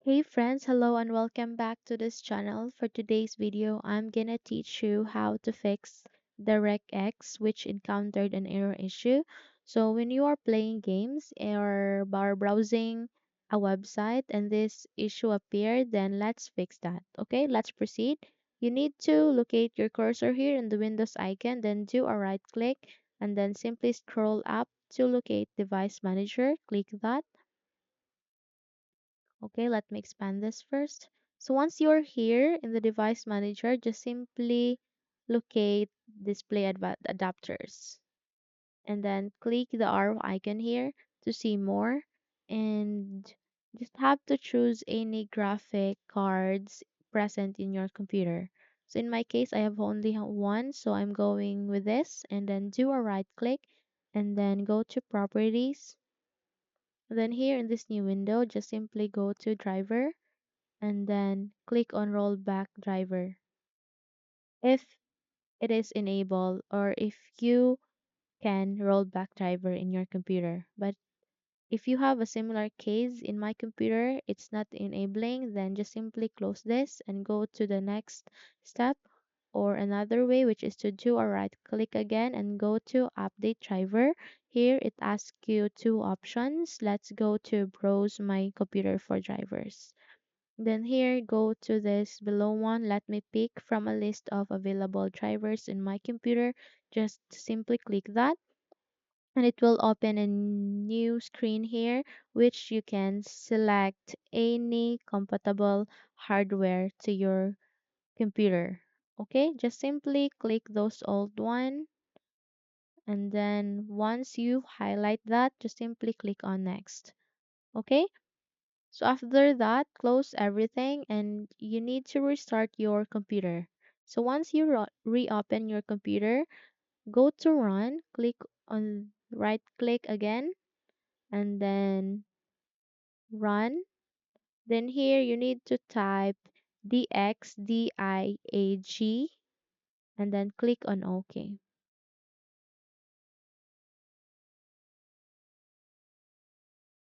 Hey friends, hello and welcome back to this channel. For today's video, I'm gonna teach you how to fix DirectX which encountered an error issue. So when you are playing games or bar browsing a website and this issue appeared, then let's fix that. Okay, let's proceed. You need to locate your cursor here in the Windows icon, then do a right click and then simply scroll up to locate Device Manager. Click that. Okay, let me expand this first. So once you're here in the device manager, just simply locate display adapters and then click the arrow icon here to see more and just have to choose any graphic cards present in your computer. So in my case, I have only one, so I'm going with this and then do a right click and then go to properties. Then here in this new window, just simply go to driver and then click on rollback driver if it is enabled or if you can rollback driver in your computer. But if you have a similar case in my computer, it's not enabling, then just simply close this and go to the next step or another way, which is to do a right click again and go to update driver. Here it asks you two options. Let's go to browse my computer for drivers. Then here, go to this below one. Let me pick from a list of available drivers in my computer. Just simply click that and it will open a new screen here, which you can select any compatible hardware to your computer. Okay, just simply click those old one and then once you highlight that, just simply click on next. Okay, so after that, close everything and you need to restart your computer. So once you reopen your computer, go to run, click on right click again and then run. Then here you need to type DXDIAG and then click on OK.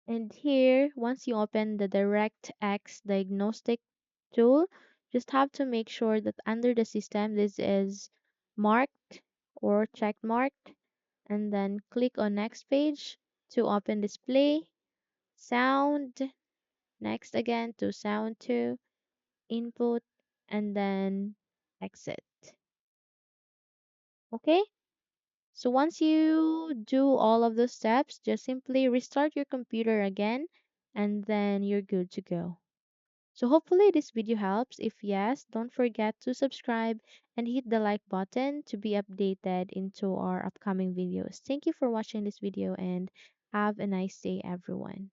And here, once you open the DirectX diagnostic tool, just have to make sure that under the system this is marked or check marked and then click on next page to open display, sound, next again to sound 2, input, and then exit. Okay? So once you do all of those steps, just simply restart your computer again and then you're good to go. So hopefully this video helps. If yes, don't forget to subscribe and hit the like button to be updated into our upcoming videos. Thank you for watching this video and have a nice day everyone.